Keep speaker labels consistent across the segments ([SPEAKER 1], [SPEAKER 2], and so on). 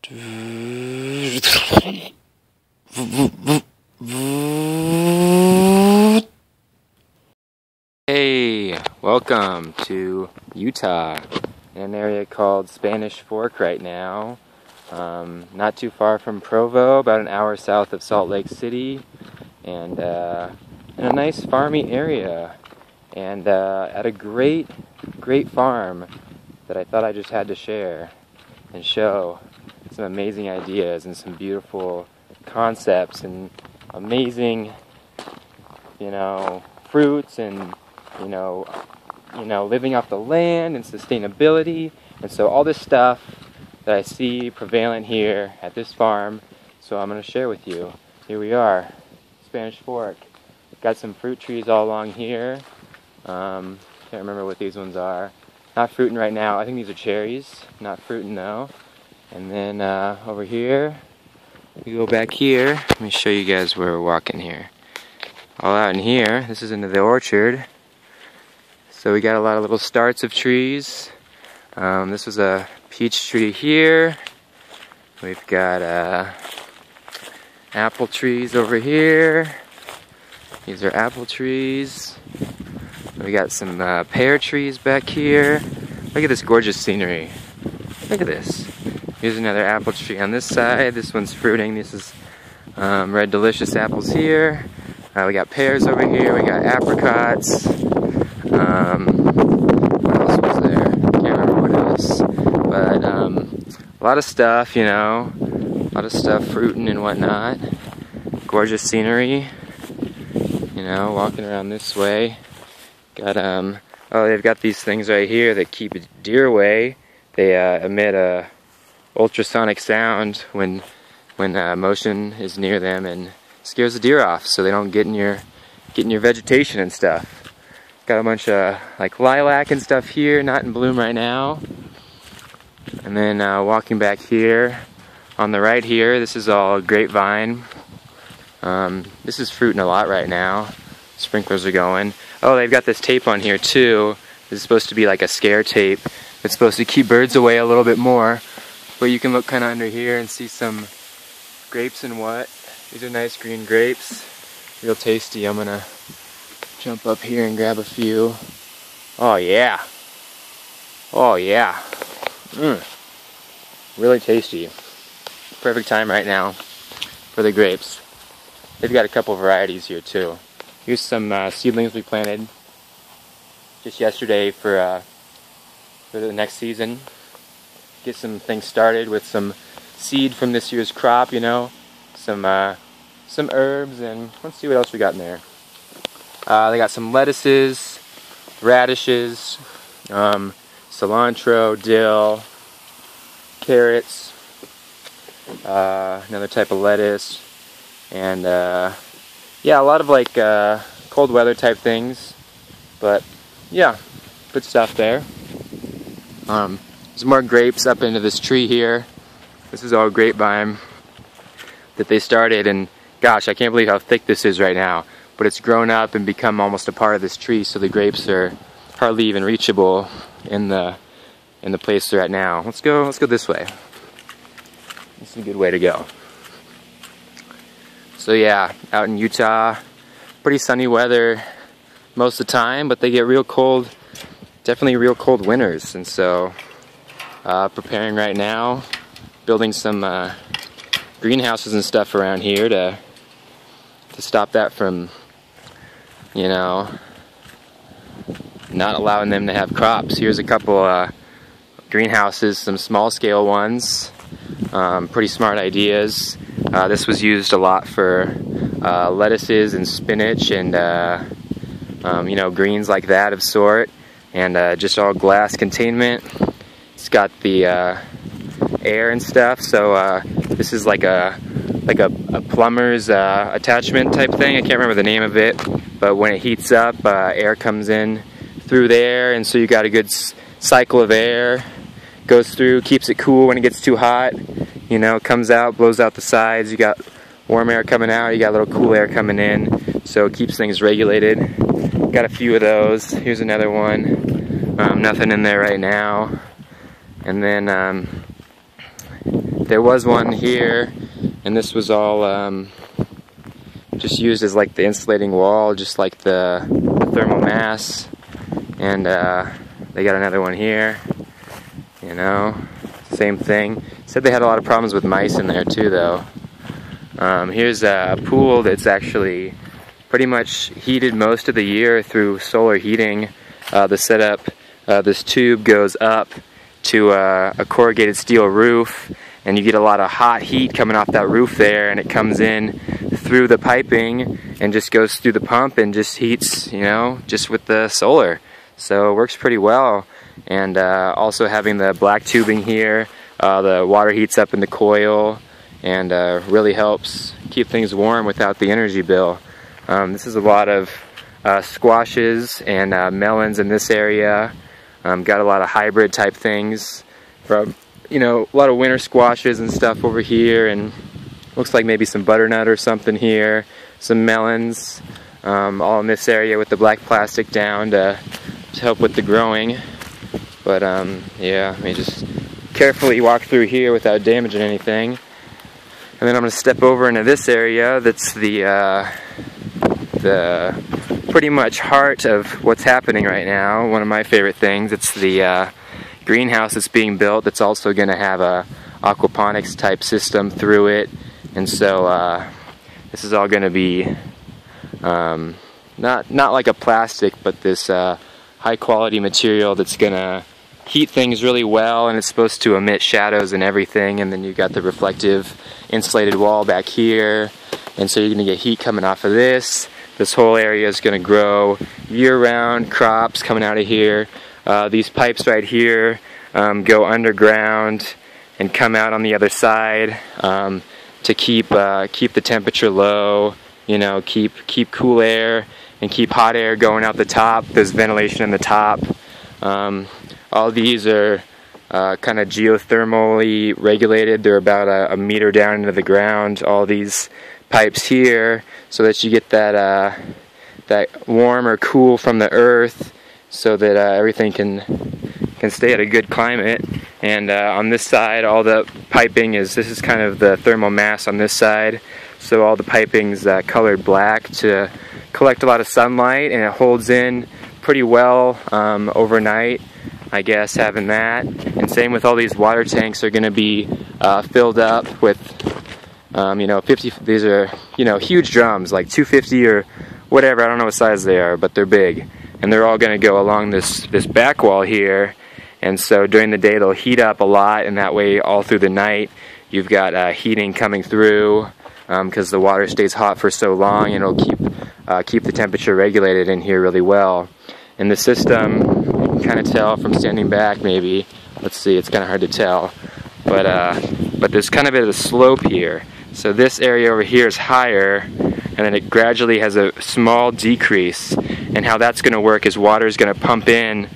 [SPEAKER 1] Hey, welcome to Utah, in an area called Spanish Fork right now. Not too far from Provo, about an hour south of Salt Lake City, and in a nice farmy area, and at a great farm that I thought I just had to share and show some amazing ideas and some beautiful concepts and amazing, fruits and living off the land and sustainability. And so all this stuff that I see prevalent here at this farm, so I'm going to share with you. Here we are, Spanish Fork. Got some fruit trees all along here. Can't remember what these ones are. Not fruiting right now. I think these are cherries. Not fruiting though. And then over here, we go back here. Let me show you guys where we're walking here. All out in here. This is into the orchard. So we got a lot of little starts of trees. This was a peach tree here. We've got apple trees over here. These are apple trees. We got some pear trees back here. Look at this gorgeous scenery. Look at this. Here's another apple tree on this side. This one's fruiting. This is red delicious apples here. We got pears over here. We got apricots. What else was there? Can't remember what it is. But a lot of stuff, a lot of stuff fruiting and whatnot. Gorgeous scenery. Walking around this way. Got they've got these things right here that keep deer away. They emit a ultrasonic sound when motion is near them and scares the deer off, so they don't get in your vegetation and stuff. Got a bunch of like lilac and stuff here, not in bloom right now. And then walking back here on the right here, this is all grapevine. This is fruiting a lot right now. Sprinklers are going. Oh, they've got this tape on here too. This is supposed to be like a scare tape. It's supposed to keep birds away a little bit more. But you can look kind of under here and see some grapes and what. These are nice green grapes. Real tasty. I'm gonna jump up here and grab a few. Oh yeah. Oh yeah. Really tasty. Perfect time right now for the grapes. They've got a couple varieties here too. Here's some seedlings we planted just yesterday for the next season. Get some things started with some seed from this year's crop, some herbs, and let's see what else we got in there. They got some lettuces, radishes, cilantro, dill, carrots, another type of lettuce, and yeah, a lot of like cold weather type things, but yeah, good stuff there. There's more grapes up into this tree here. This is all grapevine that they started, and gosh, I can't believe how thick this is right now. But it's grown up and become almost a part of this tree, so the grapes are hardly even reachable in the place they're at now. Let's go this way. This is a good way to go. So yeah, out in Utah, pretty sunny weather most of the time, but they get real cold, definitely real cold winters, and so preparing right now, building some greenhouses and stuff around here to stop that from, not allowing them to have crops. Here's a couple greenhouses, some small scale ones, pretty smart ideas. This was used a lot for lettuces and spinach and greens like that of sort, and just all glass containment. It's got the air and stuff, so this is like a plumber's attachment type thing. I can't remember the name of it, but when it heats up, air comes in through there, and so you got a good cycle of air, goes through, keeps it cool when it gets too hot, comes out, blows out the sides. You got warm air coming out, you got a little cool air coming in, so it keeps things regulated. Got a few of those. Here's another one. Nothing in there right now. And then there was one here, and this was all just used as like the insulating wall, just like the thermal mass. And they got another one here, you know, same thing. Said they had a lot of problems with mice in there too, though. Here's a pool that's actually pretty much heated most of the year through solar heating. The setup, this tube goes up to a corrugated steel roof, and you get a lot of hot heat coming off that roof there, and it comes in through the piping and just goes through the pump and just heats, you know, just with the solar. So it works pretty well. And also having the black tubing here, the water heats up in the coil and really helps keep things warm without the energy bill. This is a lot of squashes and melons in this area. Got a lot of hybrid type things from, you know, a lot of winter squashes and stuff over here, and looks like maybe some butternut or something here, some melons, all in this area with the black plastic down to help with the growing. But yeah, let me just carefully walk through here without damaging anything. And then I'm going to step over into this area that's the pretty much heart of what's happening right now. One of my favorite things. It's the greenhouse that's being built that's also going to have a aquaponics type system through it. And so this is all going to be not like a plastic, but this high quality material that's going to heat things really well, and it's supposed to emit shadows and everything. And then you've got the reflective insulated wall back here, and so you're going to get heat coming off of this. This whole area is going to grow year-round crops coming out of here. These pipes right here go underground and come out on the other side to keep the temperature low, you know, keep cool air and keep hot air going out the top. There's ventilation in the top. All these are kind of geothermally regulated. They're about a meter down into the ground, all these pipes here, so that you get that that warm or cool from the earth, so that everything can stay at a good climate. And on this side, all the piping this is kind of the thermal mass on this side, so all the piping's colored black to collect a lot of sunlight, and it holds in pretty well overnight, I guess, having that. And same with all these water tanks are going to be filled up with you know, 50, these are, you know, huge drums, like 250 or whatever, I don't know what size they are, but they're big. And they're all going to go along this back wall here. And so during the day they'll heat up a lot, and that way all through the night you've got heating coming through, because the water stays hot for so long, and it'll keep the temperature regulated in here really well. And the system, you can kind of tell from standing back maybe, let's see, it's kind of hard to tell, but there's kind of a slope here. So this area over here is higher, and then it gradually has a small decrease. And how that's going to work is water is going to pump in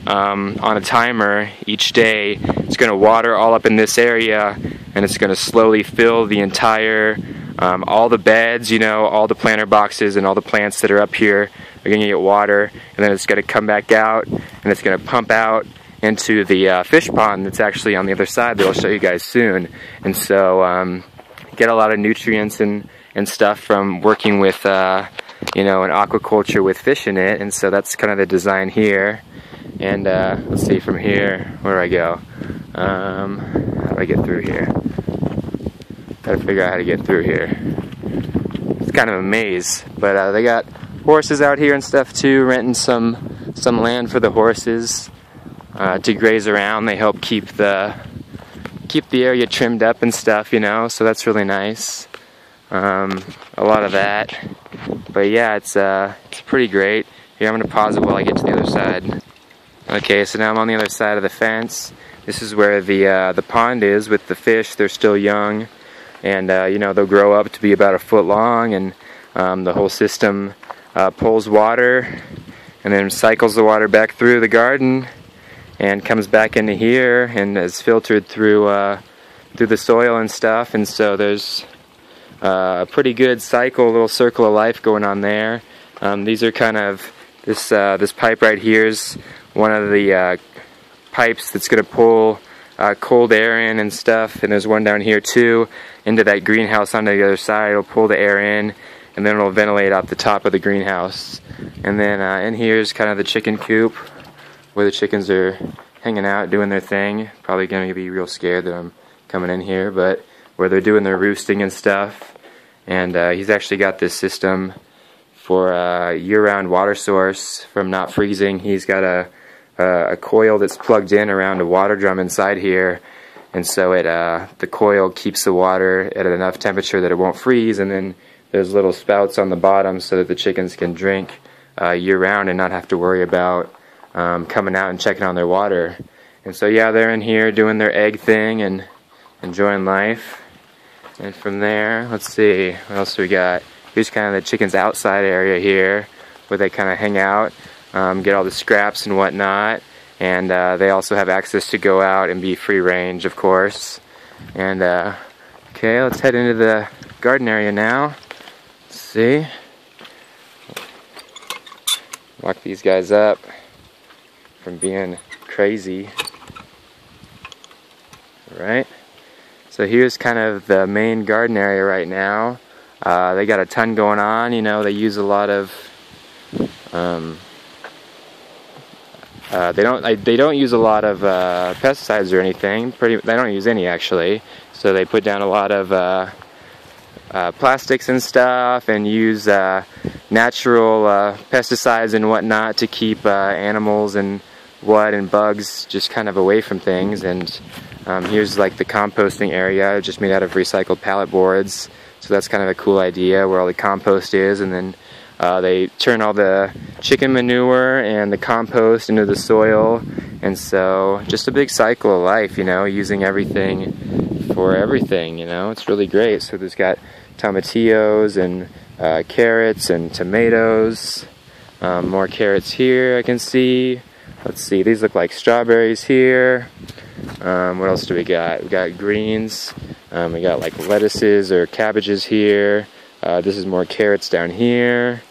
[SPEAKER 1] on a timer each day. It's going to water all up in this area, and it's going to slowly fill the entire, all the beds, you know, all the planter boxes and all the plants that are up here are going to get water, and then it's going to come back out, and it's going to pump out into the fish pond that's actually on the other side that I'll show you guys soon. And so get a lot of nutrients and stuff from working with you know, an aquaculture with fish in it. And so that's kind of the design here. And let's see, from here, where do I go? How do I get through here? Gotta figure out how to get through here. It's kind of a maze, but they got horses out here and stuff too, renting some land for the horses to graze around. They help keep the area trimmed up and stuff, you know, so that's really nice. A lot of that. But yeah, it's pretty great. Here, I'm going to pause it while I get to the other side. Okay, so now I'm on the other side of the fence. This is where the pond is with the fish. They're still young, and you know, they'll grow up to be about 1 foot long, and the whole system pulls water and then cycles the water back through the garden and comes back into here and is filtered through the soil and stuff. And so there's a pretty good cycle, a little circle of life going on there. These are kind of, this pipe right here is one of the pipes that's going to pull cold air in and stuff. And there's one down here too, into that greenhouse on the other side. It'll pull the air in, and then it'll ventilate out the top of the greenhouse. And then in here is kind of the chicken coop, where the chickens are hanging out, doing their thing. Probably going to be real scared that I'm coming in here, but where they're doing their roosting and stuff. And he's actually got this system for a year-round water source from not freezing. He's got a coil that's plugged in around a water drum inside here, and so the coil keeps the water at enough temperature that it won't freeze, and then there's little spouts on the bottom so that the chickens can drink year-round and not have to worry about coming out and checking on their water. And so yeah, they're in here doing their egg thing and enjoying life. And from there, let's see, what else do we got? Here's kind of the chickens' outside area here, where they kind of hang out, get all the scraps and whatnot. And they also have access to go out and be free range, of course. And okay, let's head into the garden area now. Let's see. Lock these guys up from being crazy. All right. So here's kind of the main garden area right now. They got a ton going on. You know, they use a lot of they don't use a lot of pesticides or anything. They don't use any, actually. So they put down a lot of plastics and stuff, and use natural pesticides and whatnot to keep animals and bugs just kind of away from things. And here's like the composting area, just made out of recycled pallet boards. So that's kind of a cool idea, where all the compost is, and then they turn all the chicken manure and the compost into the soil. And so just a big cycle of life, you know, using everything for everything, you know. It's really great. So there's got tomatillos and carrots and tomatoes. More carrots here I can see. Let's see, these look like strawberries here. What else do we got? We got greens. We got like lettuces or cabbages here. This is more carrots down here.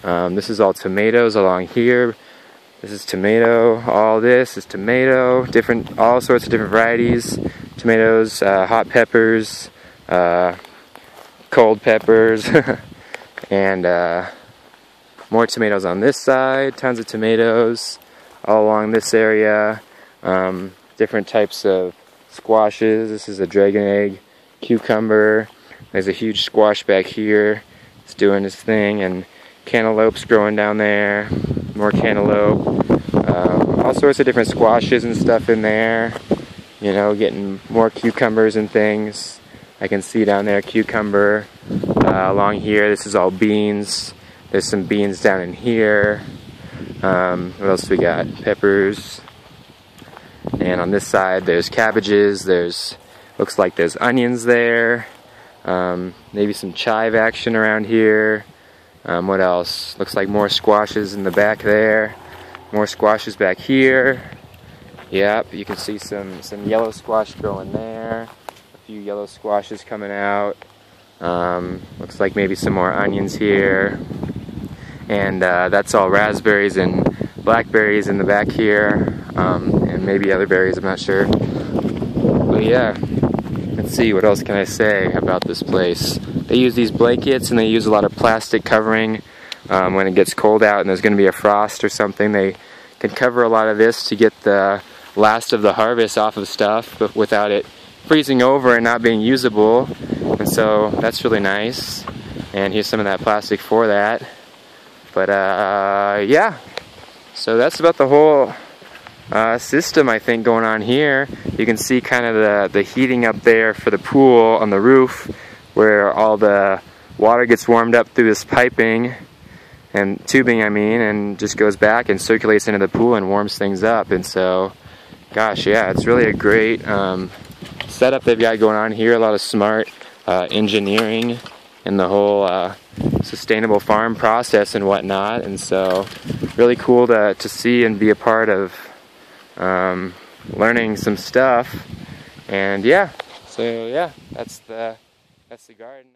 [SPEAKER 1] This is all tomatoes along here. This is tomato. All this is tomato. All sorts of different varieties. Tomatoes, hot peppers, cold peppers, and more tomatoes on this side. Tons of tomatoes all along this area. Different types of squashes. This is a dragon egg cucumber. There's a huge squash back here. It's doing its thing, and cantaloupes growing down there. More cantaloupe. All sorts of different squashes and stuff in there. You know, getting more cucumbers and things. I can see down there cucumber. Along here, this is all beans. There's some beans down in here. What else do we got? Peppers. And on this side, there's cabbages. Looks like there's onions there. Maybe some chive action around here. What else? Looks like more squashes in the back there. More squashes back here. Yep, you can see some yellow squash growing there. A few yellow squashes coming out. Looks like maybe some more onions here. And that's all raspberries and blackberries in the back here. And maybe other berries, I'm not sure. But yeah, let's see, what else can I say about this place? They use these blankets, and they use a lot of plastic covering when it gets cold out and there's going to be a frost or something. They can cover a lot of this to get the last of the harvest off of stuff, but without it freezing over and not being usable. And so that's really nice. And here's some of that plastic for that. But yeah, so that's about the whole system, I think, going on here. You can see kind of the heating up there for the pool on the roof, where all the water gets warmed up through this piping and tubing, and just goes back and circulates into the pool and warms things up. And so, gosh, yeah, it's really a great setup they've got going on here. A lot of smart engineering in the whole sustainable farm process and whatnot. And so, really cool to see and be a part of learning some stuff. And yeah, so yeah, that's the garden.